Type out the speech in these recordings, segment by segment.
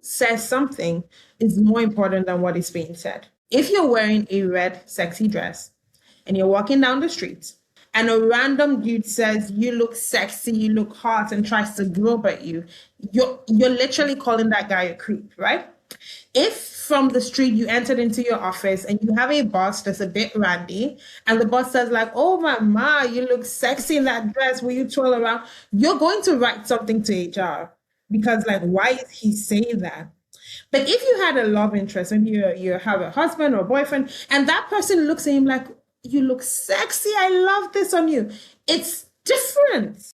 says something is more important than what is being said. If you're wearing a red, sexy dress and you're walking down the street and a random dude says you look sexy, you look hot, and tries to grope at you, you're literally calling that guy a creep, right? If from the street you entered into your office and you have a boss that's a bit randy, and the boss says like, "Oh my ma, you look sexy in that dress, will you twirl around?" You're going to write something to HR because like, why is he saying that? But if you had a love interest and you have a husband or boyfriend, and that person looks at him like, "You look sexy, I love this on you," it's different.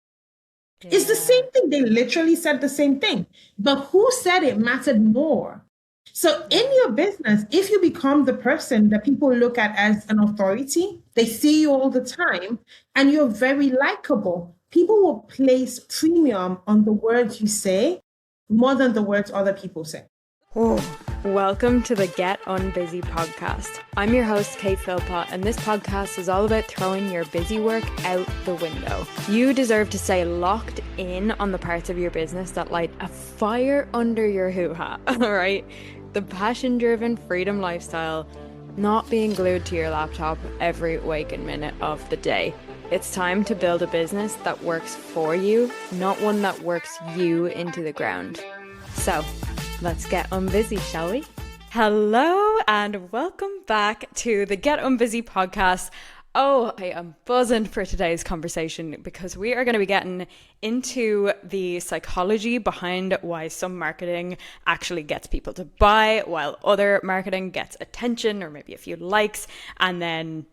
Yeah. It's the same thing. They literally said the same thing, but who said it mattered more. So in your business, if you become the person that people look at as an authority, they see you all the time, and you're very likable, people will place premium on the words you say more than the words other people say. Oh, welcome to the Get Unbusy podcast. I'm your host, Kate Philpott, and this podcast is all about throwing your busy work out the window. You deserve to stay locked in on the parts of your business that light a fire under your hoo-ha, all right? The passion-driven freedom lifestyle, not being glued to your laptop every waking minute of the day. It's time to build a business that works for you, not one that works you into the ground. So, let's get unbusy, shall we? Hello and welcome back to the Get Unbusy podcast. Oh, I am buzzing for today's conversation because we are going to be getting into the psychology behind why some marketing actually gets people to buy while other marketing gets attention or maybe a few likes, and then,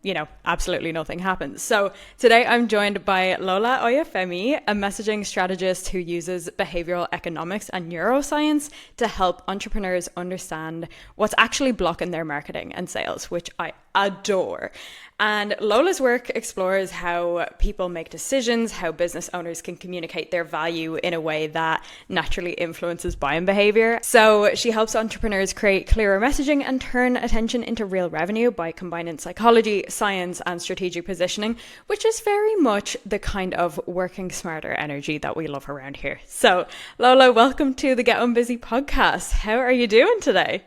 absolutely nothing happens. So today I'm joined by Lola Oyafemi, a messaging strategist who uses behavioral economics and neuroscience to help entrepreneurs understand what's actually blocking their marketing and sales, which I adore. And Lola's work explores how people make decisions, how business owners can communicate their value in a way that naturally influences buying behavior. So she helps entrepreneurs create clearer messaging and turn attention into real revenue by combining psychology, science, and strategic positioning, which is very much the kind of working smarter energy that we love around here. So Lola, welcome to the Get Unbusy podcast. How are you doing today?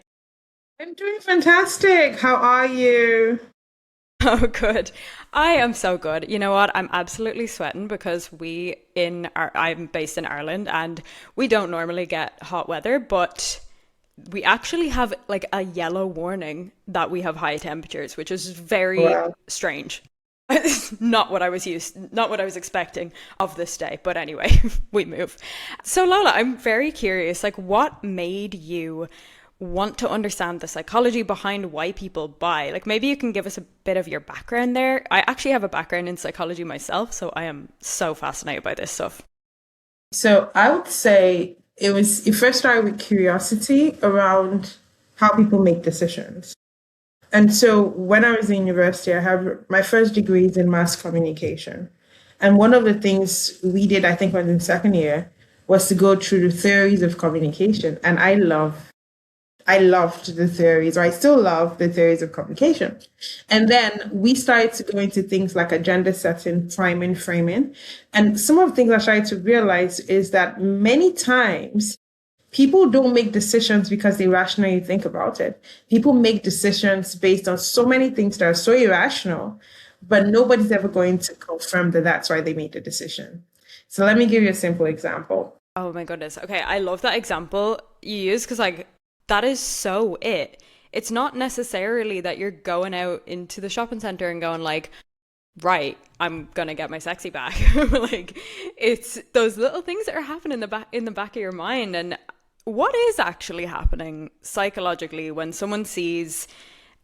I'm doing fantastic. How are you? Oh, good. I am so good. You know what? I'm absolutely sweating because I'm based in Ireland and we don't normally get hot weather, but we actually have like a yellow warning that we have high temperatures, which is very strange. Not what I was expecting of this day, but anyway, we move. So Lola, I'm very curious, like what made you want to understand the psychology behind why people buy? Like maybe you can give us a bit of your background there. I actually have a background in psychology myself, so I am so fascinated by this stuff. So I would say it first started with curiosity around how people make decisions. And so when I was in university, I have my first degree is in mass communication. And one of the things we did, I think, when in second year, was to go through the theories of communication. And I loved the theories, or I still love the theories of communication. And then we started to go into things like agenda setting, priming, framing. And some of the things I started to realize is that many times people don't make decisions because they rationally think about it. People make decisions based on so many things that are so irrational, but nobody's ever going to confirm that that's why they made the decision. So let me give you a simple example. Oh my goodness. Okay, I love that example you use because that is so it. It's not necessarily that you're going out into the shopping center and going like, right, I'm gonna get my sexy back. Like it's those little things that are happening in the back of your mind. And what is actually happening psychologically when someone sees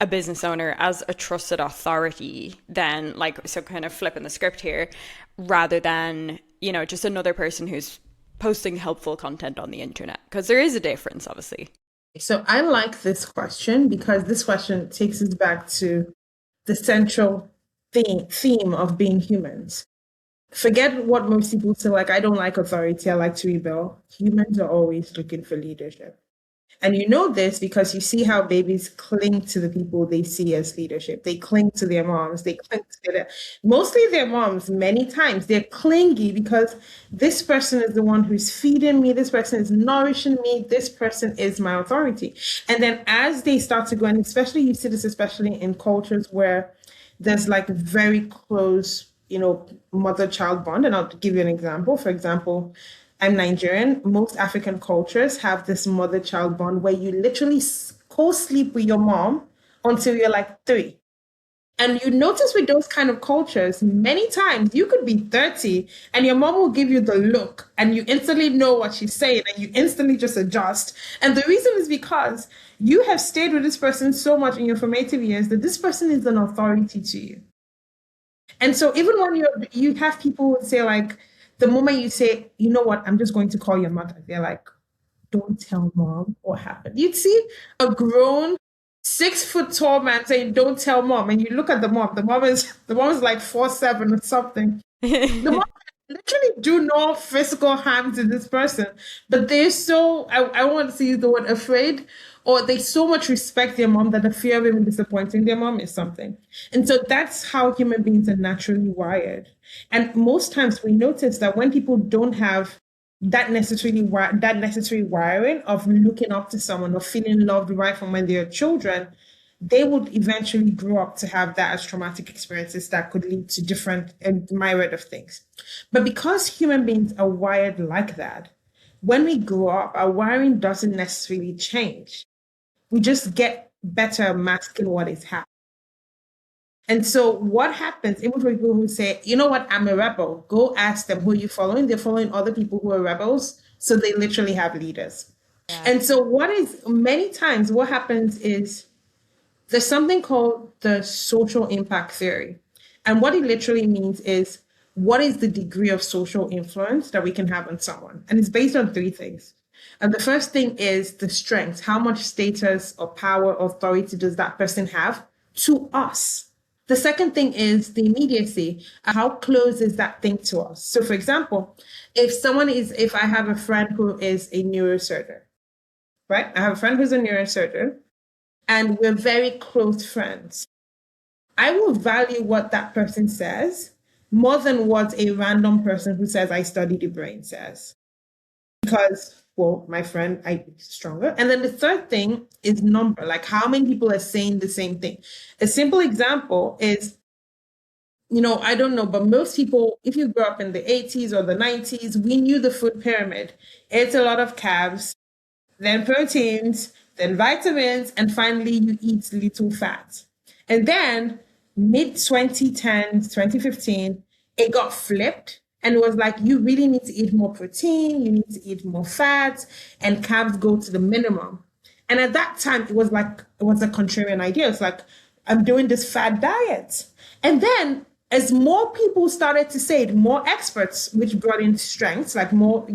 a business owner as a trusted authority, then so kind of flipping the script here, rather than, just another person who's posting helpful content on the internet? Because there is a difference, obviously. So I like this question because this question takes us back to the central theme of being humans. Forget what most people say, like, I don't like authority, I like to rebel. Humans are always looking for leadership. And you know this because you see how babies cling to the people they see as leadership. They cling to their moms. They cling to mostly their moms. Many times they're clingy because this person is the one who's feeding me. This person is nourishing me. This person is my authority. And then as they start to go, and especially you see this, especially in cultures where there's like very close, mother-child bond. And I'll give you an example. For example, I'm Nigerian. Most African cultures have this mother-child bond where you literally co-sleep with your mom until you're like 3. And you notice with those kind of cultures, many times you could be 30 and your mom will give you the look and you instantly know what she's saying and you instantly just adjust. And the reason is because you have stayed with this person so much in your formative years that this person is an authority to you. And so even when you have people say like, the moment you say, you know what, I'm just going to call your mother, they're like, don't tell mom what happened. You'd see a grown 6 foot tall man saying, don't tell mom. And you look at the mom. The mom is like 4'7" or something. The mom literally do no physical harm to this person, but they're so, I want to use the word afraid, or they so much respect their mom that the fear of even disappointing their mom is something. And so that's how human beings are naturally wired. And most times we notice that when people don't have that necessary wiring of looking up to someone or feeling loved right from when they're children, they would eventually grow up to have that as traumatic experiences that could lead to different myriad of things. But because human beings are wired like that, when we grow up, our wiring doesn't necessarily change. We just get better at masking what is happening. And so what happens, even for people who say, you know what, I'm a rebel, go ask them who you're following. They're following other people who are rebels. So they literally have leaders. Yeah. And so many times what happens is there's something called the social impact theory. And what it literally means is, what is the degree of social influence that we can have on someone? And it's based on 3 things. And the first thing is the strength. How much status or power or authority does that person have to us? The second thing is the immediacy. How close is that thing to us? So for example, if I have a friend who is a neurosurgeon, right? I have a friend who's a neurosurgeon and we're very close friends. I will value what that person says more than what a random person who says, I study the brain says. Because, well, my friend, I'm stronger. And then the third thing is number, like how many people are saying the same thing. A simple example is, I don't know, but most people, if you grew up in the 80s or the 90s, we knew the food pyramid. It's a lot of carbs, then proteins, then vitamins, and finally you eat little fat. And then mid-2010s, 2015, it got flipped. And it was like, you really need to eat more protein, you need to eat more fat, and carbs go to the minimum. And at that time, it was a contrarian idea. It's like, I'm doing this fat diet. And then as more people started to say it, more experts, which brought in strengths, like more,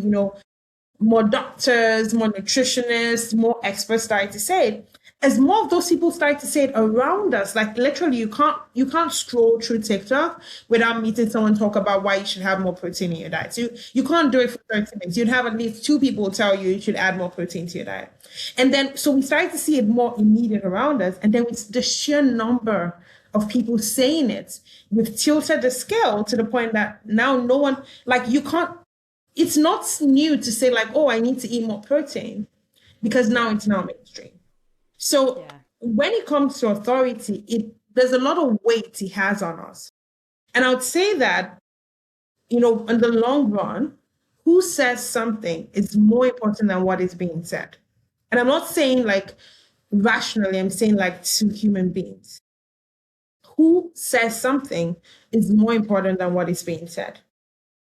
more doctors, more nutritionists, more experts started to say it. As more of those people started to say it around us, like literally you can't scroll through TikTok without meeting someone talk about why you should have more protein in your diet. So you can't do it for 30 minutes. You'd have at least 2 people tell you should add more protein to your diet. And then, so we started to see it more immediate around us. And then the sheer number of people saying it, we've tilted the scale to the point that now no one, like it's not new to say like, oh, I need to eat more protein because now it's now mainstream. So when it comes to authority, there's a lot of weight it has on us. And I would say that, in the long run, who says something is more important than what is being said. And I'm not saying like rationally, I'm saying like to human beings. Who says something is more important than what is being said.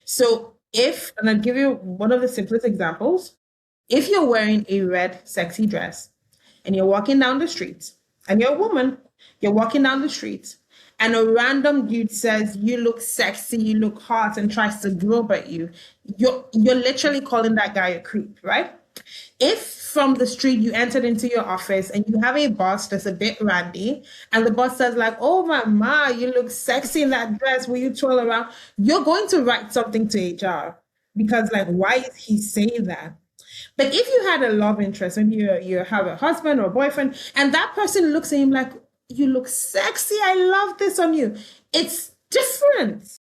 So and I'll give you one of the simplest examples, if you're wearing a red sexy dress, and you're walking down the street, and you're a woman, you're walking down the street, and a random dude says, you look sexy, you look hot, and tries to grope at you, you're literally calling that guy a creep, right? If from the street you entered into your office and you have a boss that's a bit randy, and the boss says like, oh my ma, you look sexy in that dress, will you twirl around? You're going to write something to HR because like, why is he saying that? Like if you had a love interest and you have a husband or a boyfriend, and that person looks at him like, you look sexy, I love this on you. It's different.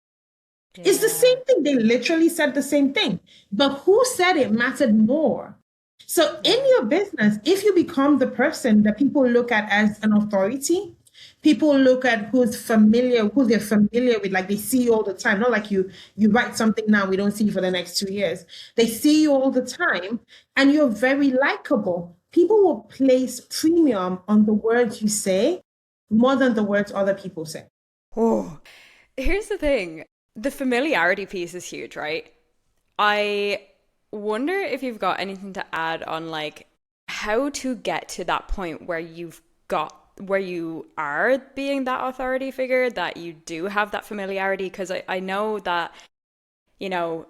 Yeah. It's the same thing. They literally said the same thing. But who said it mattered more? So in your business, if you become the person that people look at as an authority, people look at who they're familiar with, like they see you all the time. Not like you write something now, we don't see you for the next 2 years. They see you all the time and you're very likable. People will place premium on the words you say more than the words other people say. Oh, here's the thing. The familiarity piece is huge, right? I wonder if you've got anything to add on like how to get to that point where you are being that authority figure, that you do have that familiarity. Because I know that, you know,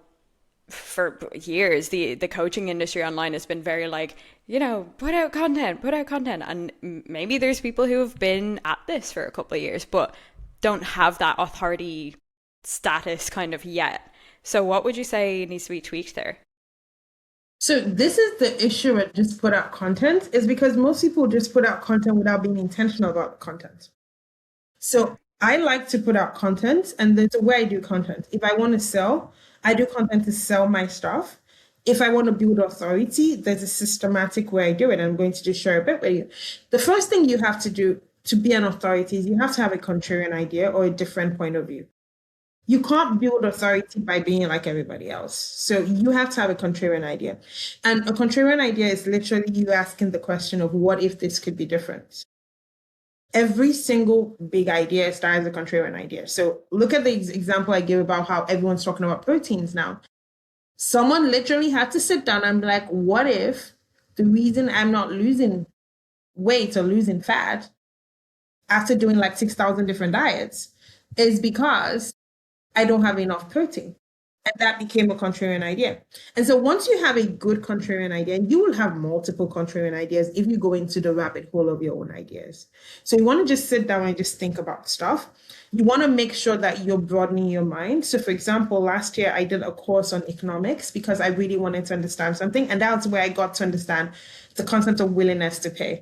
for years, the coaching industry online has been very like, you know, put out content. And maybe there's people who have been at this for a couple of years, but don't have that authority status kind of yet. So what would you say needs to be tweaked there? So this is the issue with just put out content, is because most people just put out content without being intentional about the content. So I like to put out content, and there's a way I do content. If I want to sell, I do content to sell my stuff. If I want to build authority, there's a systematic way I do it. I'm going to just share a bit with you. The first thing you have to do to be an authority is you have to have a contrarian idea or a different point of view. You can't build authority by being like everybody else. So you have to have a contrarian idea. And a contrarian idea is literally you asking the question of what if this could be different? Every single big idea starts as a contrarian idea. So look at the example I gave about how everyone's talking about proteins now. Someone literally had to sit down and be like, what if the reason I'm not losing weight or losing fat after doing like 6,000 different diets is because I don't have enough protein? And that became a contrarian idea. And so once you have a good contrarian idea, you will have multiple contrarian ideas if you go into the rabbit hole of your own ideas. So you want to just sit down and just think about stuff. You want to make sure that you're broadening your mind. So for example, last year I did a course on economics because I really wanted to understand something. And that's where I got to understand the concept of willingness to pay.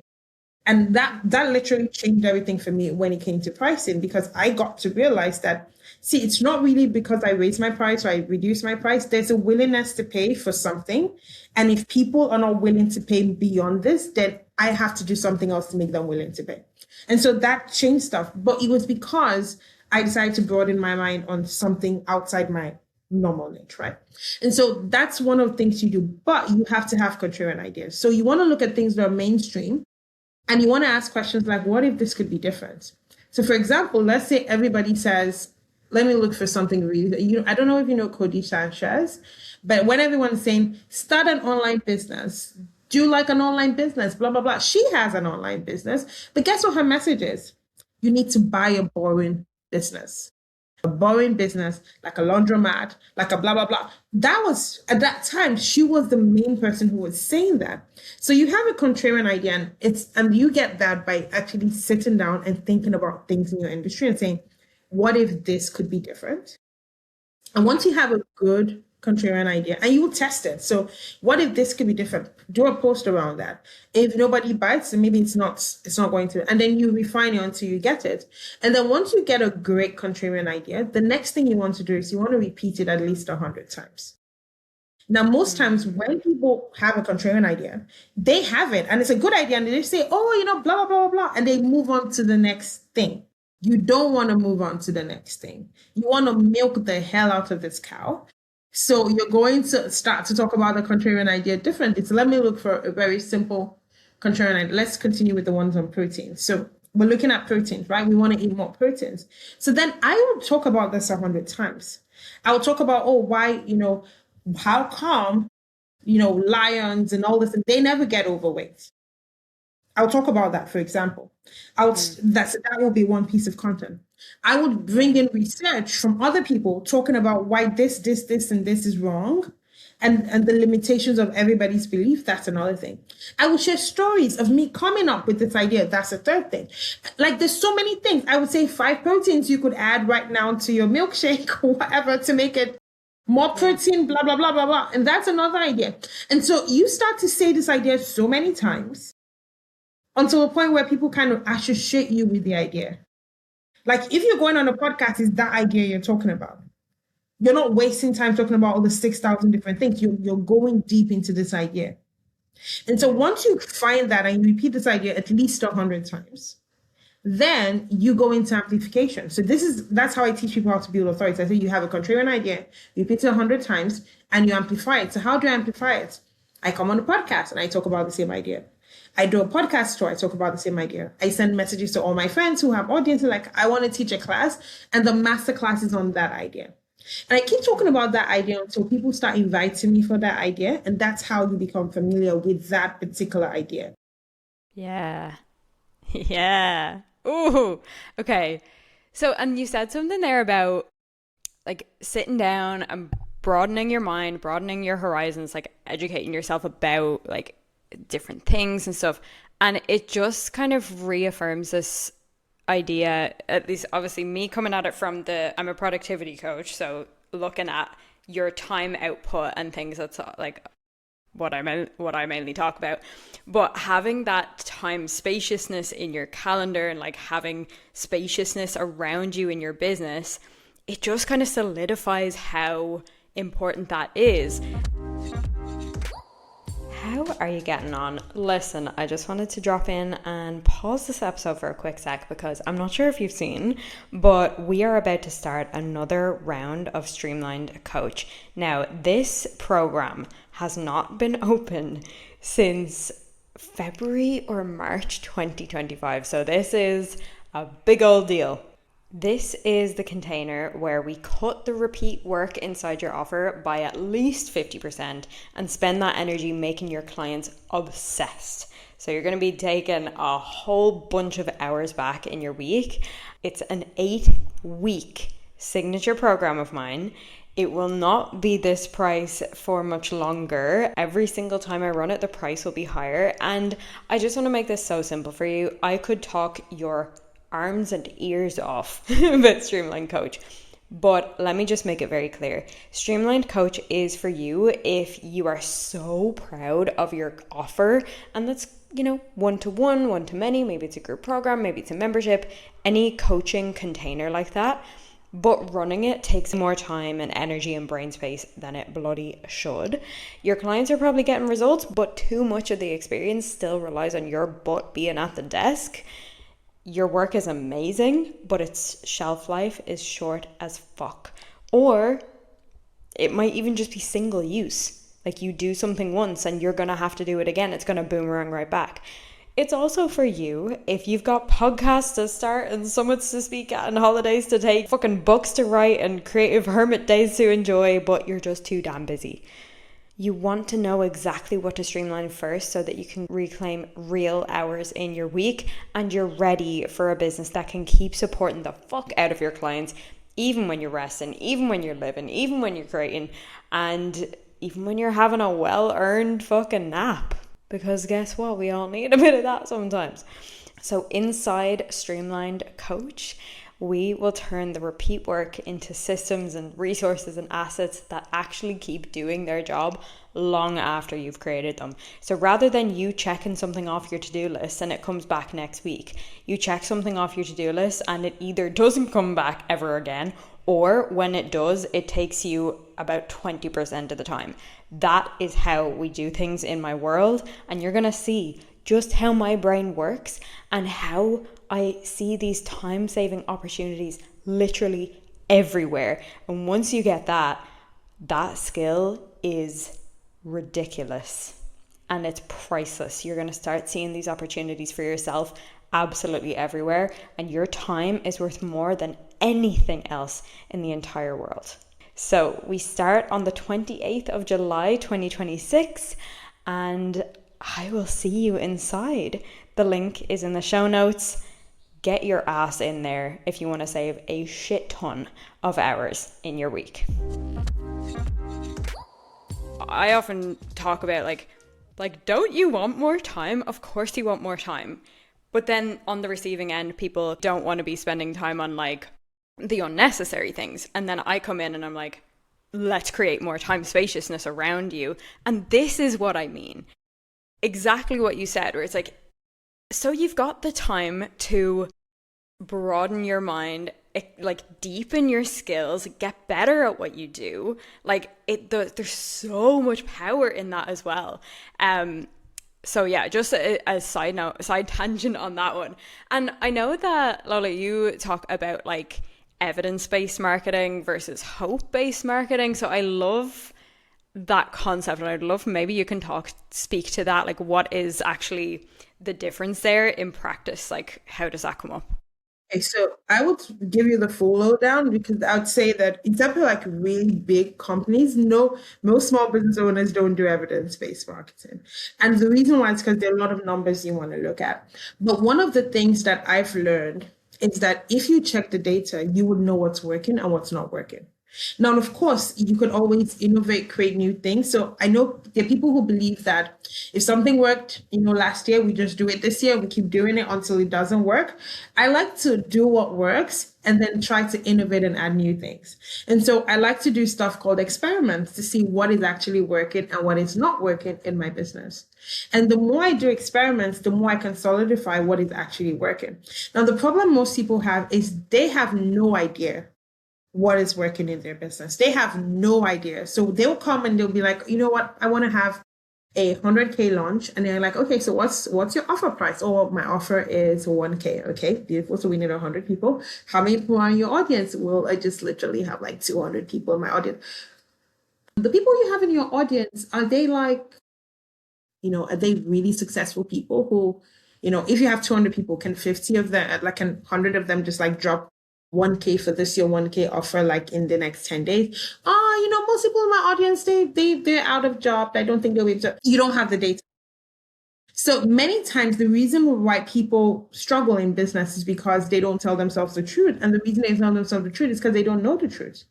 And that literally changed everything for me when it came to pricing, because I got to realize that, see, it's not really because I raise my price or I reduce my price. There's a willingness to pay for something. And if people are not willing to pay beyond this, then I have to do something else to make them willing to pay. And so that changed stuff. But it was because I decided to broaden my mind on something outside my normal niche, right? And so that's one of the things you do. But you have to have contrarian ideas. So you want to look at things that are mainstream. And you want to ask questions like, what if this could be different? So for example, let's say everybody says, let me look for something really, I don't know if you know Cody Sanchez, but when everyone's saying, start an online business, do like an online business, blah, blah, blah. She has an online business, but guess what her message is? You need to buy a boring business. A boring business, like a laundromat, like a blah, blah, blah. That was, at that time, she was the main person who was saying that. So you have a contrarian idea, and you get that by actually sitting down and thinking about things in your industry and saying, what if this could be different? And once you have a good contrarian idea, and you will test it. So what if this could be different? Do a post around that. If nobody bites, then maybe it's not going to. And then you refine it until you get it. And then once you get a great contrarian idea, the next thing you want to do is you want to repeat it at least 100 times. Now, most times when people have a contrarian idea, they have it and it's a good idea. And they say, oh, blah, blah, blah, blah. And they move on to the next thing. You don't want to move on to the next thing. You want to milk the hell out of this cow. So you're going to start to talk about the contrarian idea differently. So let me look for a very simple contrarian idea. Let's continue with the ones on protein. So we're looking at proteins, right? We want to eat more proteins. So then I will talk about this 100 times. I will talk about, why, how come, lions and all this, and they never get overweight. I'll talk about that, for example. That will be one piece of content. I would bring in research from other people talking about why this, and this is wrong, and the limitations of everybody's belief. That's another thing. I will share stories of me coming up with this idea. That's a third thing. Like, there's so many things. I would say 5 proteins you could add right now to your milkshake or whatever to make it more protein, blah, blah, blah, blah, blah. And that's another idea. And so you start to say this idea so many times until a point where people kind of associate you with the idea. Like if you're going on a podcast, it's that idea you're talking about. You're not wasting time talking about all the 6,000 different things. You're going deep into this idea. And so once you find that and you repeat this idea at least 100 times, then you go into amplification. So that's how I teach people how to build authority. I say you have a contrarian idea, you repeat it 100 times, and you amplify it. So how do I amplify it? I come on a podcast and I talk about the same idea. I do a podcast tour, I talk about the same idea. I send messages to all my friends who have audiences like, I want to teach a class, and the master class is on that idea. And I keep talking about that idea until people start inviting me for that idea. And that's how you become familiar with that particular idea. Yeah. Yeah. Ooh. Okay. So, and you said something there about like sitting down and broadening your mind, broadening your horizons, like educating yourself about like different things and stuff. And it just kind of reaffirms this idea, at least obviously me coming at it from I'm a productivity coach, so looking at your time output and things, that's like what I mainly talk about. But having that time spaciousness in your calendar and like having spaciousness around you in your business, it just kind of solidifies how important that is. How are you getting on? Listen, I just wanted to drop in and pause this episode for a quick sec because I'm not sure if you've seen, but we are about to start another round of Streamlined Coach. Now, this program has not been open since February or March 2025. So this is a big old deal. This is the container where we cut the repeat work inside your offer by at least 50% and spend that energy making your clients obsessed. So you're going to be taking a whole bunch of hours back in your week. It's an 8-week signature program of mine. It will not be this price for much longer. Every single time I run it, the price will be higher. And I just want to make this so simple for you. I could talk your arms and ears off about Streamlined Coach. But let me just make it very clear. Streamlined Coach is for you if you are so proud of your offer, and that's, one-to-one, one-to-many, maybe it's a group program, maybe it's a membership, any coaching container like that. But running it takes more time and energy and brain space than it bloody should. Your clients are probably getting results, but too much of the experience still relies on your butt being at the desk. Your work is amazing, but its shelf life is short as fuck. Or it might even just be single use. Like you do something once and you're going to have to do it again. It's going to boomerang right back. It's also for you if you've got podcasts to start and summits to speak at and holidays to take, fucking books to write and creative hermit days to enjoy, but you're just too damn busy. You want to know exactly what to streamline first so that you can reclaim real hours in your week and you're ready for a business that can keep supporting the fuck out of your clients, even when you're resting, even when you're living, even when you're creating, and even when you're having a well-earned fucking nap. Because guess what? We all need a bit of that sometimes. So inside Streamlined Coach, we will turn the repeat work into systems and resources and assets that actually keep doing their job long after you've created them. So rather than you checking something off your to-do list and it comes back next week, you check something off your to-do list and it either doesn't come back ever again, or when it does, it takes you about 20% of the time. That is how we do things in my world, and you're going to see just how my brain works and how I see these time-saving opportunities literally everywhere. And once you get that skill is ridiculous and it's priceless. You're going to start seeing these opportunities for yourself absolutely everywhere, and your time is worth more than anything else in the entire world. So we start on the 28th of July 2026, and I will see you inside. The link is in the show notes. Get your ass in there if you want to save a shit ton of hours in your week. I often talk about like, don't you want more time? Of course you want more time. But then on the receiving end, people don't want to be spending time on like the unnecessary things. And then I come in and I'm like, let's create more time spaciousness around you. And this is what I mean. Exactly what you said, where it's like, so you've got the time to broaden your mind, like deepen your skills, get better at what you do. Like there's so much power in that as well. So yeah, just a side tangent on that one. And I know that, Lola, you talk about like evidence-based marketing versus hope-based marketing. So I love that concept, and I'd love maybe you can speak to that. Like, what is actually the difference there in practice? Like, how does that come up? Okay, so I would give you the full lowdown, because I would say that except for like really big companies, no, most small business owners don't do evidence-based marketing. And the reason why is because there are a lot of numbers you want to look at. But one of the things that I've learned is that if you check the data, you would know what's working and what's not working. Now, of course, you could always innovate, create new things. So I know there are people who believe that if something worked, last year, we just do it this year. We keep doing it until it doesn't work. I like to do what works and then try to innovate and add new things. And so I like to do stuff called experiments to see what is actually working and what is not working in my business. And the more I do experiments, the more I can solidify what is actually working. Now, the problem most people have is they have no idea what is working in their business. They have no idea. So they'll come and they'll be like, you know what, I want to have a 100K launch. And they're like, okay, so what's your offer price? Oh, my offer is 1K. Okay, beautiful. So we need 100 people. How many people are in your audience? Well, I just literally have like 200 people in my audience. The people you have in your audience, are they like, are they really successful people who, if you have 200 people, can 50 of them, like 100 of them just like drop 1K for this year, 1K offer like in the next 10 days? Most people in my audience, they're out of job. I don't think they'll be able to. You don't have the data. So many times the reason why people struggle in business is because they don't tell themselves the truth. And the reason they don't tell themselves the truth is because they don't know the truth.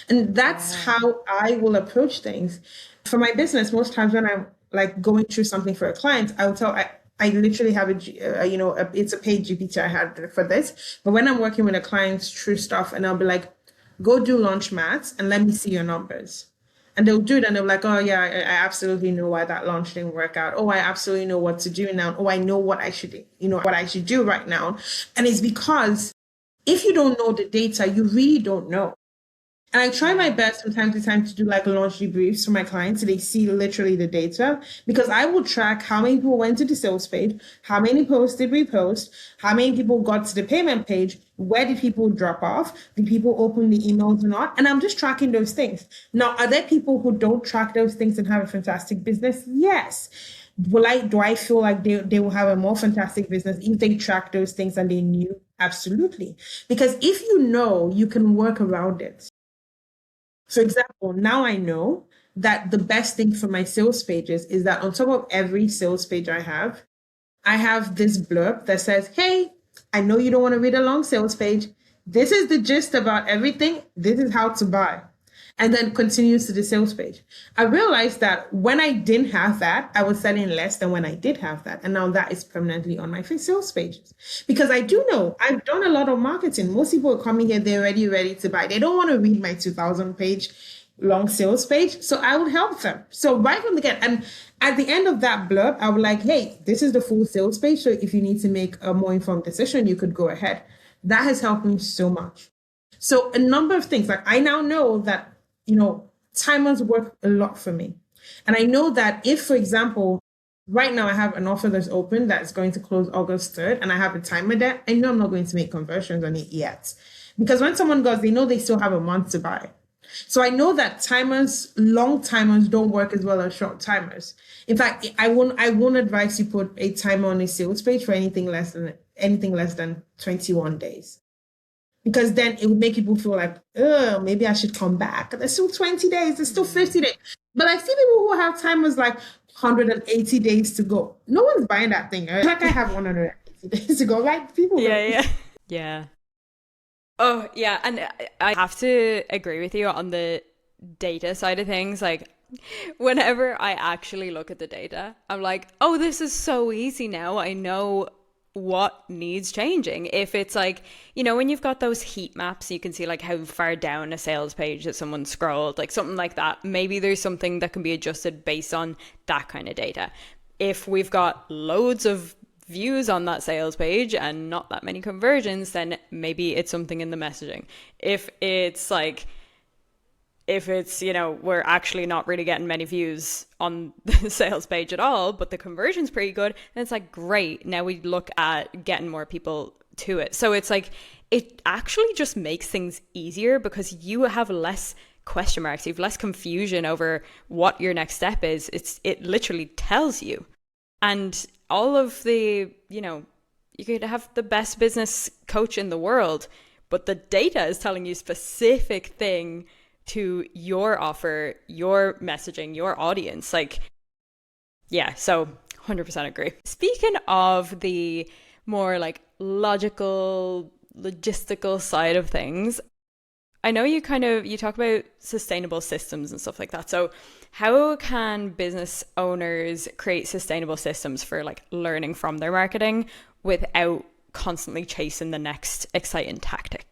And that's how I will approach things. For my business, most times when I'm like going through something for a client, I literally have it's a paid GPT I had for this. But when I'm working with a client's true stuff, and I'll be like, go do launch maths and let me see your numbers. And they'll do it and they'll be like, oh yeah, I absolutely know why that launch didn't work out. Oh, I absolutely know what to do now. Oh, I know what I should do right now. And it's because if you don't know the data, you really don't know. And I try my best from time to time to do like launch debriefs for my clients so they see literally the data, because I will track how many people went to the sales page, how many posts did we post, how many people got to the payment page, where did people drop off, did people open the emails or not? And I'm just tracking those things. Now, are there people who don't track those things and have a fantastic business? Yes. Do I feel like they will have a more fantastic business if they track those things and they knew? Absolutely. Because if you know, you can work around it. For example, now I know that the best thing for my sales pages is that on top of every sales page I have this blurb that says, hey, I know you don't want to read a long sales page. This is the gist about everything. This is how to buy. And then continues to the sales page. I realized that when I didn't have that, I was selling less than when I did have that. And now that is permanently on my sales pages. Because I do know I've done a lot of marketing. Most people are coming here, they're already ready to buy. They don't want to read my 2,000 page long sales page. So I would help them. So right from the get, and at the end of that blurb, I would like, hey, this is the full sales page. So if you need to make a more informed decision, you could go ahead. That has helped me so much. So a number of things, like I now know that timers work a lot for me. And I know that if, for example, right now I have an offer that's open that's going to close August 3rd and I have a timer there, I know I'm not going to make conversions on it yet. Because when someone goes, they know they still have a month to buy. So I know that long timers don't work as well as short timers. In fact, I won't advise you put a timer on a sales page for anything less than 21 days. Because then it would make people feel like, oh, maybe I should come back. There's still 20 days, there's still 50 days. But I see people who have timers like 180 days to go. No one's buying that thing. Like I have 180 days to go. Like people. Yeah. Oh, yeah. And I have to agree with you on the data side of things. Like whenever I actually look at the data, I'm like, oh, this is so easy now. I know what needs changing. If it's like, when you've got those heat maps, you can see like how far down a sales page that someone scrolled, like something like that. Maybe there's something that can be adjusted based on that kind of data. If we've got loads of views on that sales page and not that many conversions, then maybe it's something in the messaging. If it's we're actually not really getting many views on the sales page at all, but the conversion's pretty good, then it's like, great, now we look at getting more people to it. So it's like, it actually just makes things easier because you have less question marks, you have less confusion over what your next step is. It literally tells you. And all of the, you could have the best business coach in the world, but the data is telling you specific thing to your offer, your messaging, your audience. Like, yeah, so 100% agree. Speaking of the more like logical, logistical side of things, I know you talk about sustainable systems and stuff like that. So how can business owners create sustainable systems for like learning from their marketing without constantly chasing the next exciting tactic?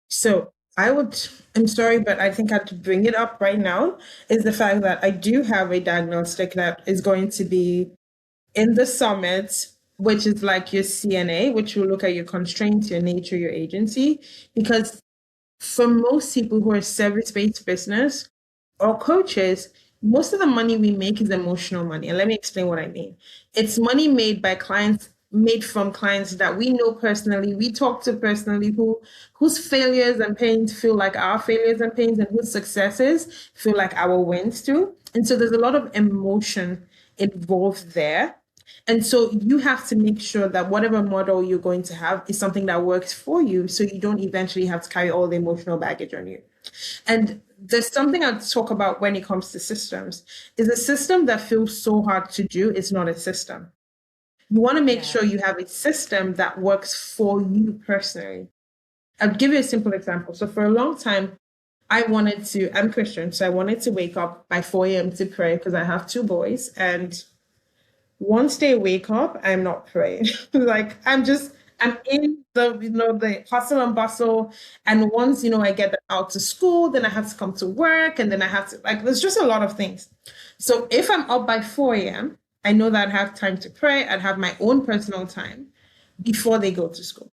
So I'm sorry, but I think I have to bring it up right now, is the fact that I do have a diagnostic that is going to be in the summit, which is like your CNA, which will look at your constraints, your nature, your agency. Because for most people who are service-based business or coaches, most of the money we make is emotional money. And let me explain what I mean. It's money made from clients that we know personally, we talk to personally, whose failures and pains feel like our failures and pains, and whose successes feel like our wins too. And so there's a lot of emotion involved there. And so you have to make sure that whatever model you're going to have is something that works for you, so you don't eventually have to carry all the emotional baggage on you. And there's something I'll talk about when it comes to systems, is a system that feels so hard to do is not a system. You want to make sure you have a system that works for you personally. I'll give you a simple example. So for a long time, I'm Christian, so I wanted to wake up by 4 a.m. to pray because I have 2 boys. And once they wake up, I'm not praying. Like I'm in the hustle and bustle. And once, I get them out to school, then I have to come to work, and then I have to, there's just a lot of things. So if I'm up by 4 a.m., I know that I'd have time to pray. I'd have my own personal time before they go to school.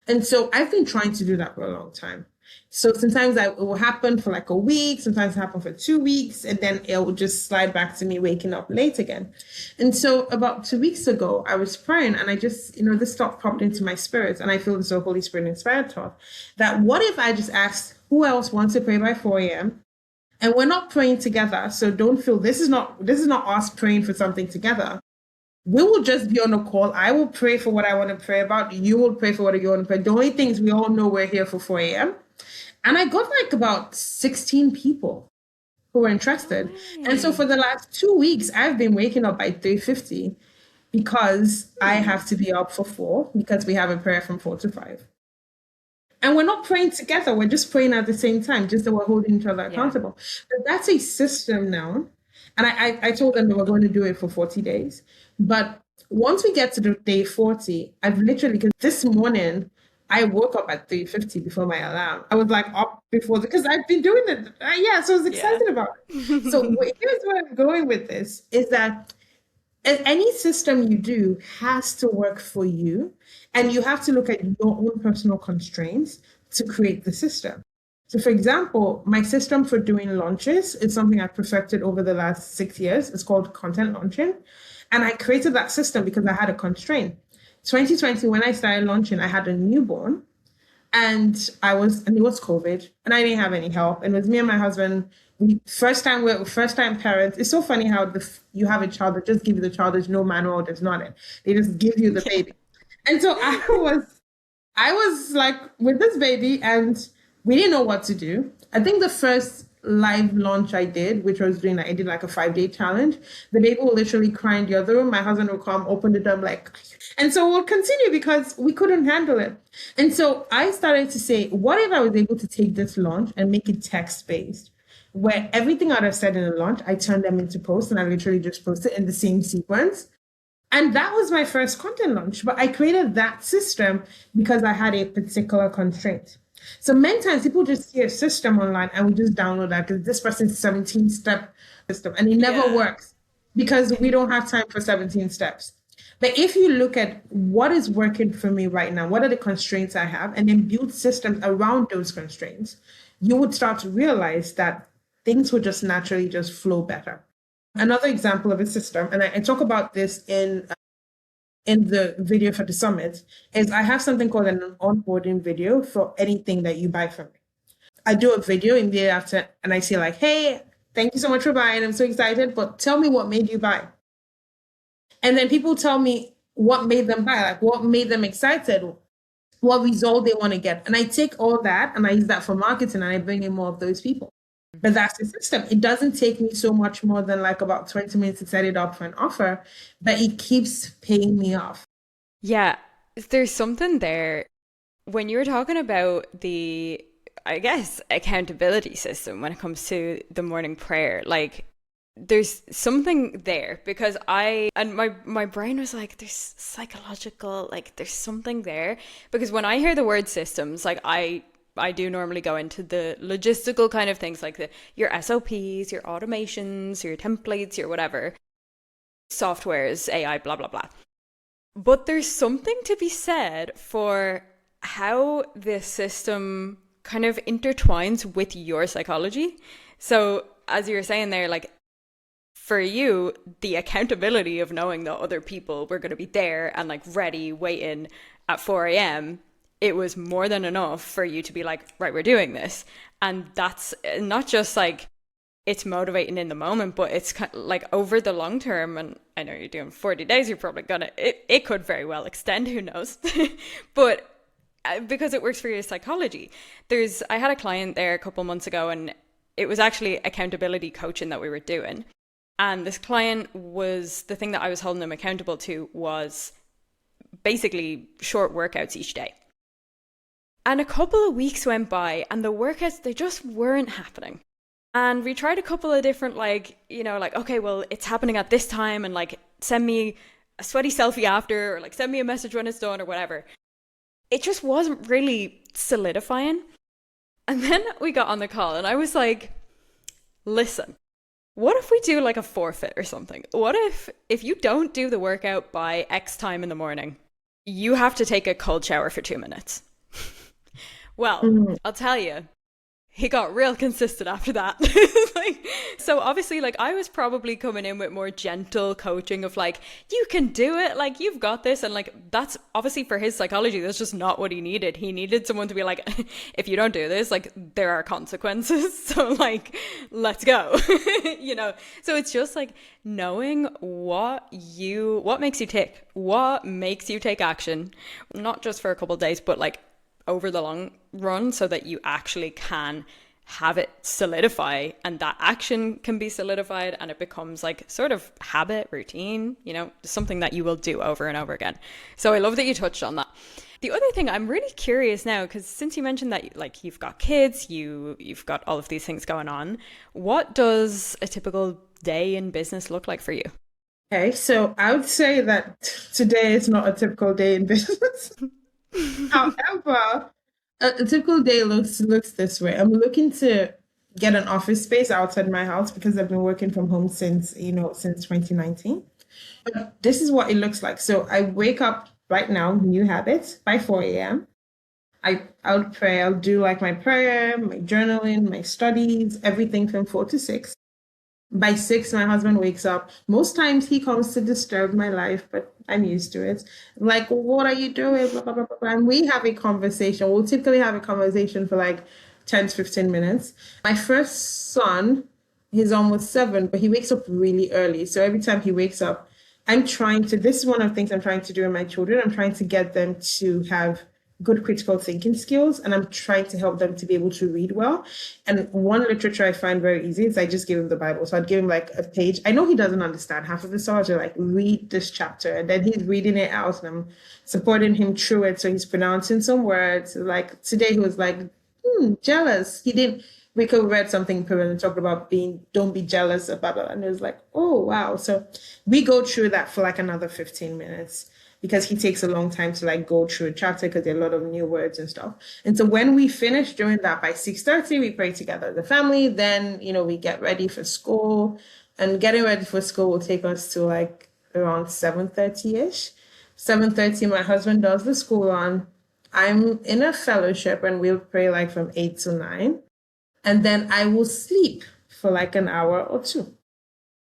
And so I've been trying to do that for a long time. So sometimes it will happen for like a week, sometimes it happen for 2 weeks, and then it will just slide back to me waking up late again. And so about 2 weeks ago, I was praying, and I just, this thought popped into my spirit, and I feel this Holy Spirit inspired thought, that what if I just asked who else wants to pray by 4 a.m.? And we're not praying together, so don't feel this is not us praying for something together. We will just be on a call. I will pray for what I want to pray about. You will pray for what you want to pray. The only thing is we all know we're here for 4 a.m. And I got like about 16 people who were interested. And so for the last 2 weeks, I've been waking up by 3:50 because I have to be up for 4 because we have a prayer from 4 to 5. And we're not praying together. We're just praying at the same time, just that we're holding each other accountable. But that's a system now. And I told them that we're going to do it for 40 days. But once we get to the day 40, I've literally, because this morning, I woke up at 3:50 before my alarm. I was like up before, because I've been doing it. So I was excited about it. So here's where I'm going with this, is that any system you do has to work for you, and you have to look at your own personal constraints to create the system. So for example, my system for doing launches is something I perfected over the last 6 years. It's called content launching. And I created that system because I had a constraint. 2020, when I started launching, I had a newborn, and it was COVID, and I didn't have any help. And it was me and my husband. First time parents. It's so funny how you have a child that just give you the child. There's no manual. There's nothing. They just give you the baby. And so I was like with this baby, and we didn't know what to do. I think the first live launch I did, which was I did like a 5-day challenge. The baby will literally cry in the other room. My husband will come, open the door, and so we'll continue because we couldn't handle it. And so I started to say, what if I was able to take this launch and make it text-based, where everything I'd have said in the launch, I turned them into posts, and I literally just post it in the same sequence. And that was my first content launch. But I created that system because I had a particular constraint. So many times people just see a system online and we just download that because this person's 17-step system and it never Yeah. works because we don't have time for 17 steps. But if you look at what is working for me right now, what are the constraints I have, and then build systems around those constraints, you would start to realize that things would just naturally just flow better. Another example of a system, and I talk about this in the video for the summit, is I have something called an onboarding video for anything that you buy from me. I do a video in the after and I say like, hey, thank you so much for buying. I'm so excited, but tell me what made you buy. And then people tell me what made them buy, like what made them excited, what result they want to get. And I take all that and I use that for marketing and I bring in more of those people. But that's the system. It doesn't take me so much more than like about 20 minutes to set it up for an offer, but it keeps paying me off. Yeah, there's something there when you were talking about the, I guess, accountability system when it comes to the morning prayer. Like, there's something there because my brain was like, there's psychological, like, there's something there. Because when I hear the word systems, like, I do normally go into the logistical kind of things like your SOPs, your automations, your templates, your whatever, softwares, AI, blah, blah, blah. But there's something to be said for how this system kind of intertwines with your psychology. So, as you were saying there, like for you, the accountability of knowing that other people were going to be there and like ready, waiting at 4 a.m., it was more than enough for you to be like, right, we're doing this. And that's not just like it's motivating in the moment, but it's kind of like over the long term. And I know you're doing 40 days, you're probably gonna, it could very well extend, who knows? But because it works for your psychology. I had a client there a couple months ago and it was actually accountability coaching that we were doing. And this client was, the thing that I was holding them accountable to was basically short workouts each day. And a couple of weeks went by and the workouts, they just weren't happening. And we tried a couple of different, like, okay, well, it's happening at this time and like send me a sweaty selfie after or like send me a message when it's done or whatever. It just wasn't really solidifying. And then we got on the call and I was like, listen, what if we do like a forfeit or something? What if you don't do the workout by X time in the morning, you have to take a cold shower for 2 minutes? Well, I'll tell you, he got real consistent after that. So obviously, like, I was probably coming in with more gentle coaching of like, you can do it, like, you've got this. And like, that's obviously for his psychology, that's just not what he needed. He needed someone to be like, if you don't do this, like, there are consequences. So like, let's go. So it's just like knowing what makes you tick, what makes you take action, not just for a couple of days, but like over the long run, so that you actually can have it solidify and that action can be solidified and it becomes like sort of habit, routine, something that you will do over and over again. So I love that you touched on that. The other thing I'm really curious now, because since you mentioned that like you've got kids, you've got all of these things going on, what does a typical day in business look like for you? Okay, so I would say that today is not a typical day in business. However, a typical day looks this way. I'm looking to get an office space outside my house because I've been working from home since 2019. But this is what it looks like. So I wake up right now, new habits, by 4 a.m. I'll pray. I'll do like my prayer, my journaling, my studies, everything from 4 to 6. By 6, my husband wakes up. Most times he comes to disturb my life, but I'm used to it. Like, what are you doing? Blah, blah, blah, blah. And we have a conversation. We'll typically have a conversation for like 10 to 15 minutes. My first son, he's almost 7, but he wakes up really early. So every time he wakes up, this is one of the things I'm trying to do with my children. I'm trying to get them to have good critical thinking skills, and I'm trying to help them to be able to read well. And one literature I find very easy is I just give him the Bible. So I'd give him like a page. I know he doesn't understand half of the stuff. So like, read this chapter, and then he's reading it out, and I'm supporting him through it. So he's pronouncing some words. Like today, he was like, jealous. He didn't we could have read something and talked about don't be jealous, blah, blah. And it was like, oh, wow. So we go through that for like another 15 minutes because he takes a long time to like go through a chapter because there are a lot of new words and stuff. And so when we finish doing that by 6:30, we pray together as a family. Then, we get ready for school, and getting ready for school will take us to like around 7:30-ish. 7:30, my husband does the school run. I'm in a fellowship and we'll pray like from 8 to 9. And then I will sleep for like an hour or two.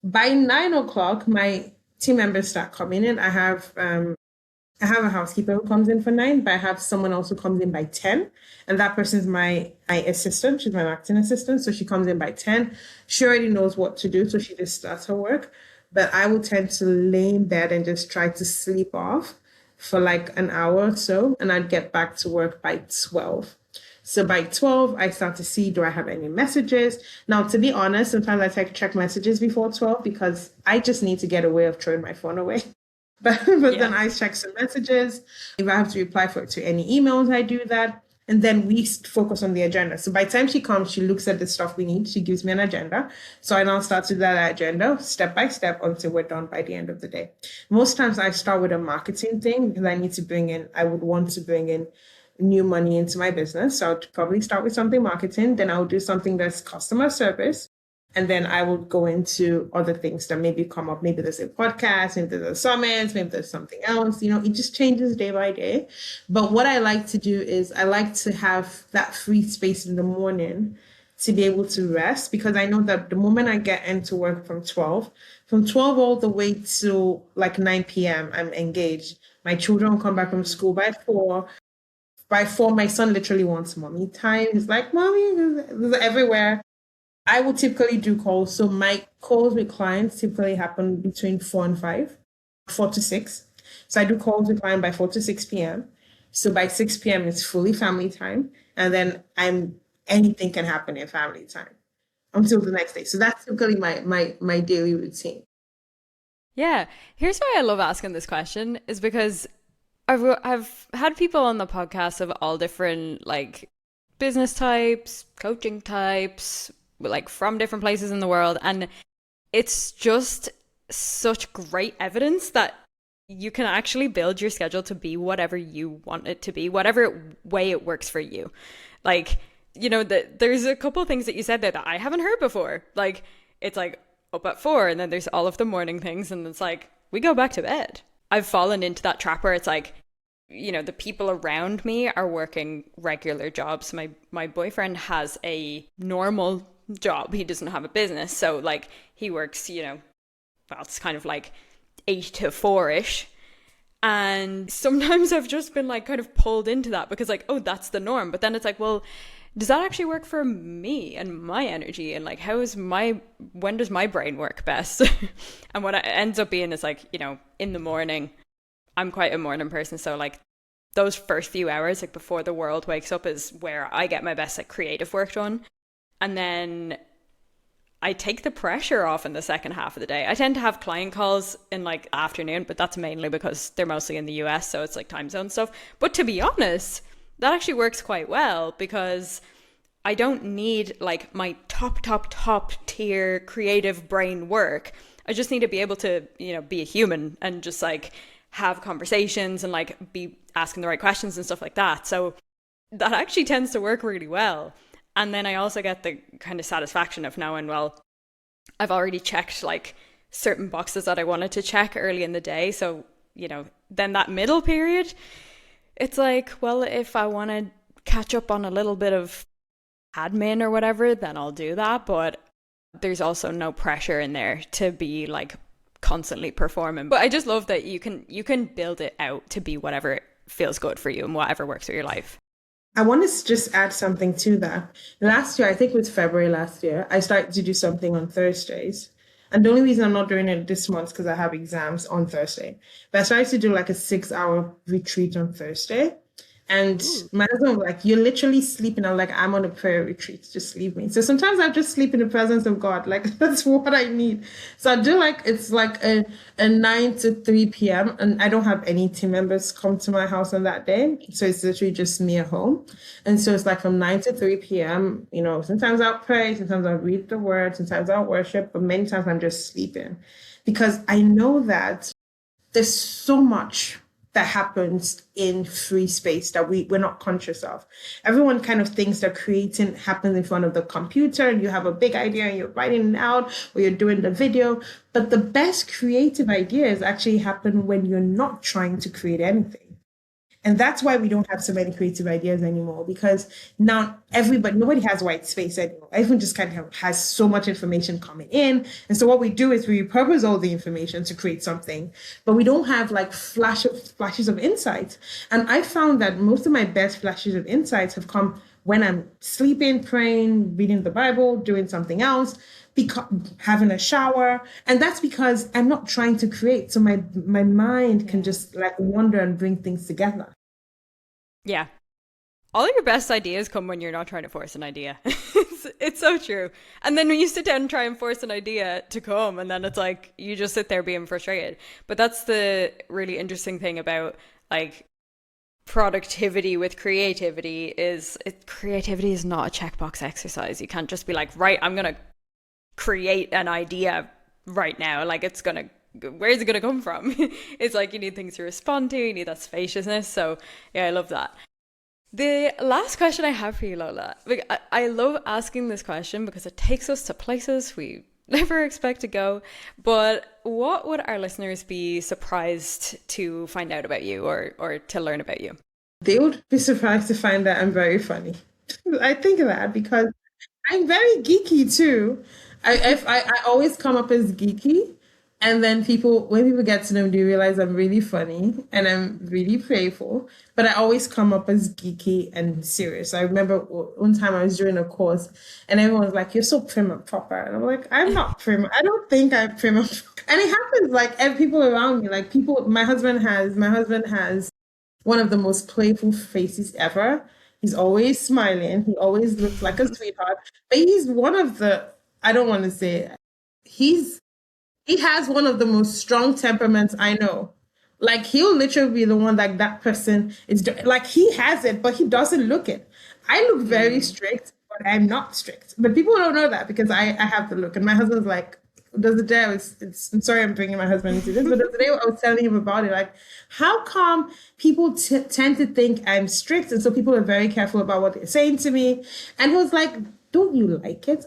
By 9 o'clock, my team members start coming in. I have a housekeeper who comes in for 9, but I have someone else who comes in by 10. And that person's my assistant. She's my marketing assistant. So she comes in by 10. She already knows what to do. So she just starts her work. But I will tend to lay in bed and just try to sleep off for like an hour or so. And I'd get back to work by 12. So by 12, I start to see, do I have any messages? Now, to be honest, sometimes I check messages before 12 because I just need to get away of throwing my phone away. But then I check some messages. If I have to reply to any emails, I do that. And then we focus on the agenda. So by the time she comes, she looks at the stuff we need. She gives me an agenda. So I now start to do that agenda step by step until we're done by the end of the day. Most times I start with a marketing thing because I would want to bring in new money into my business. So I'll probably start with something marketing, then I'll do something that's customer service. And then I will go into other things that maybe come up. Maybe there's a podcast, maybe there's a summit, maybe there's something else. It just changes day by day. But what I like to do is I like to have that free space in the morning to be able to rest, because I know that the moment I get into work from 12 all the way to like 9 p.m., I'm engaged. My children come back from school by 4. By 4, my son literally wants mommy time. He's like, mommy, he's everywhere. I will typically do calls. So my calls with clients typically happen between 4 and 5, 4 to 6. So I do calls with clients by 4 to 6 p.m. So by 6 p.m. it's fully family time. And then anything can happen in family time until the next day. So that's typically my daily routine. Yeah. Here's why I love asking this question is because I've had people on the podcast of all different like business types, coaching types, like from different places in the world. And it's just such great evidence that you can actually build your schedule to be whatever you want it to be, whatever way it works for you. Like, there's a couple of things that you said there that I haven't heard before. Like, it's like up at 4 and then there's all of the morning things and it's like, we go back to bed. I've fallen into that trap where it's like, the people around me are working regular jobs. My boyfriend has a normal job. He doesn't have a business. So like he works, it's kind of like 8 to 4-ish. And sometimes I've just been like kind of pulled into that because like, oh, that's the norm. But then it's like, well, does that actually work for me and my energy? And like, when does my brain work best? And what it ends up being is like, in the morning, I'm quite a morning person. So like those first few hours, like before the world wakes up, is where I get my best like creative work done. And then I take the pressure off in the second half of the day. I tend to have client calls in like afternoon, but that's mainly because they're mostly in the US. So it's like time zone stuff. But to be honest, that actually works quite well because I don't need like my top tier creative brain work. I just need to be able to, be a human and just like have conversations and like be asking the right questions and stuff like that. So that actually tends to work really well. And then I also get the kind of satisfaction of knowing, well, I've already checked like certain boxes that I wanted to check early in the day. So, then that middle period, it's like, well, if I want to catch up on a little bit of admin or whatever, then I'll do that. But there's also no pressure in there to be like constantly performing. But I just love that you can build it out to be whatever feels good for you and whatever works for your life. I want to just add something to that. Last year, I think it was February last year, I started to do something on Thursdays. And the only reason I'm not doing it this month is because I have exams on Thursday. But I started to do like a 6-hour retreat on Thursday. And my husband was like, "You're literally sleeping." I'm like, "I'm on a prayer retreat. Just leave me." So sometimes I just sleep in the presence of God. Like that's what I need. So I do like it's like a 9 to 3 p.m. and I don't have any team members come to my house on that day. So it's literally just me at home. And so it's like from 9 to 3 p.m. Sometimes I'll pray, sometimes I'll read the word, sometimes I'll worship, but many times I'm just sleeping because I know that there's so much that happens in free space that we're not conscious of. Everyone kind of thinks that creating happens in front of the computer and you have a big idea and you're writing it out or you're doing the video. But the best creative ideas actually happen when you're not trying to create anything. And that's why we don't have so many creative ideas anymore, because now nobody has white space anymore. Everyone just kind of has so much information coming in. And so what we do is we repurpose all the information to create something, but we don't have like flashes of insight. And I found that most of my best flashes of insights have come when I'm sleeping, praying, reading the Bible, doing something else, having a shower. And that's because I'm not trying to create. So my mind can just like wander and bring things together. Yeah. All your best ideas come when you're not trying to force an idea. It's so true. And then when you sit down and try and force an idea to come, and then it's like you just sit there being frustrated. But that's the really interesting thing about like productivity with creativity creativity is not a checkbox exercise. You can't just be like, right, I'm gonna create an idea right now. Like where's it gonna come from? It's like you need things to respond to, you need that spaciousness. So yeah, I love that. The last question I have for you, Lola, I love asking this question because it takes us to places we never expect to go. But what would our listeners be surprised to find out about you or to learn about you? They would be surprised to find that I'm very funny. I think of that because I'm very geeky too. I always come up as geeky. And then when people get to know me, they realize I'm really funny and I'm really playful. But I always come up as geeky and serious. I remember one time I was doing a course and everyone was like, "You're so prim and proper." And I'm like, "I'm not prim. I don't think I'm prim and proper." And it happens like people around me, like my husband has one of the most playful faces ever. He's always smiling. He always looks like a sweetheart. But he's one of the, I don't want to say, he has one of the most strong temperaments I know. Like he'll literally be the one that person is like he has it, but he doesn't look it. I look very strict, but I'm not strict. But people don't know that because I have the look. And my husband's like, there's a day I'm sorry I'm bringing my husband into this, but there's a day I was telling him about it. Like, how come people tend to think I'm strict? And so people are very careful about what they're saying to me. And he was like, "Don't you like it?"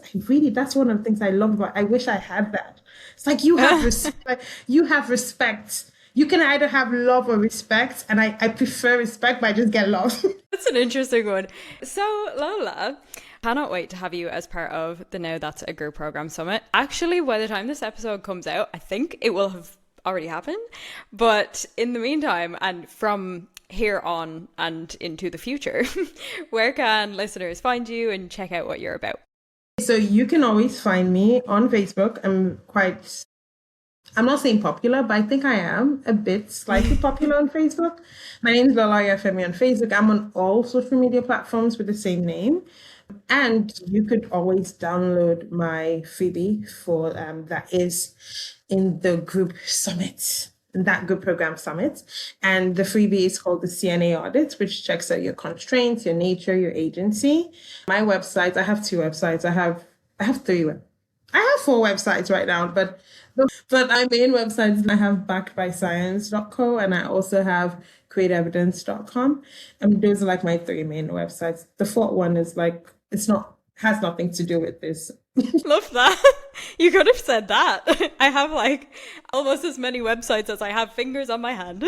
That's one of the things I love about, I wish I had that. It's like you have respect. You have respect. You can either have love or respect. And I prefer respect, but I just get love. That's an interesting one. So Lola, cannot wait to have you as part of the Now That's a Group Program Summit. Actually, by the time this episode comes out, I think it will have already happened. But in the meantime, and from here on and into the future, where can listeners find you and check out what you're about? So you can always find me on Facebook. I'm not saying popular, but I think I am a bit slightly popular on Facebook. My name is Lola Oyafemi on Facebook. I'm on all social media platforms with the same name. And you could always download my freebie for that is in the group summit, that group program summit. And the freebie is called the CNA audit, which checks out your constraints, your nature, your agency. My websites, I have 2 websites. I have 3. I have 4 websites right now, but my main websites, I have backedbyscience.co and I also have createevidence.com. And those are like my 3 main websites. The 4th one is like, has nothing to do with this. Love that. You could have said that. I have like almost as many websites as I have fingers on my hand.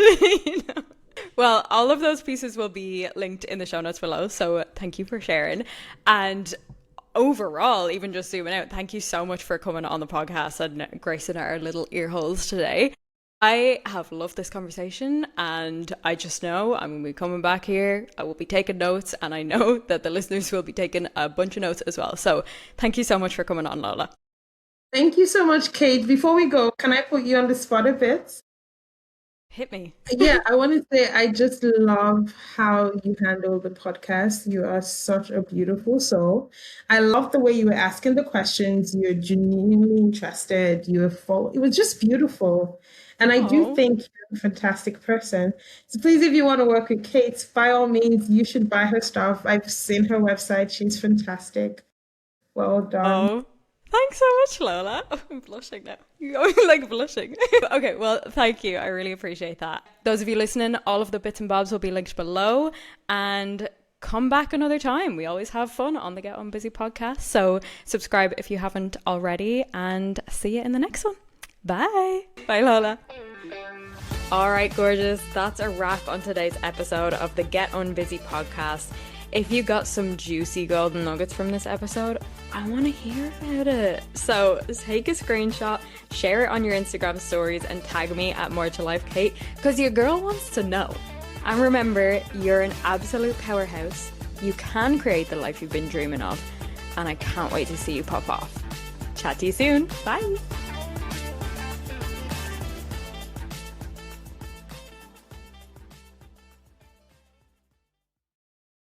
Well, all of those pieces will be linked in the show notes below. So thank you for sharing. And overall, even just zooming out, thank you so much for coming on the podcast and gracing our little ear holes today. I have loved this conversation and I just know I'm going to be coming back here. I will be taking notes and I know that the listeners will be taking a bunch of notes as well. So thank you so much for coming on, Lola. Thank you so much, Kate. Before we go, can I put you on the spot a bit? Hit me. Yeah, I want to say I just love how you handle the podcast. You are such a beautiful soul. I love the way you were asking the questions. You're genuinely interested. You were full. It was just beautiful. And I do Oh, think you're a fantastic person. So please, if you want to work with Kate, by all means, you should buy her stuff. I've seen her website. She's fantastic. Well done. oh. Thanks so much, Lola. Oh, I'm blushing now. I'm like blushing. Okay, well, thank you. I really appreciate that. Those of you listening, all of the bits and bobs will be linked below. And come back another time. We always have fun on the Get On Busy podcast. So subscribe if you haven't already, and see you in the next one. Bye. Bye, Lola. All right, gorgeous. That's a wrap on today's episode of the Get On Busy podcast. If you got some juicy golden nuggets from this episode, I want to hear about it. So take a screenshot, share it on your Instagram stories, and tag me at More to Life Kate, because your girl wants to know. And remember, you're an absolute powerhouse. You can create the life you've been dreaming of, and I can't wait to see you pop off. Chat to you soon. Bye.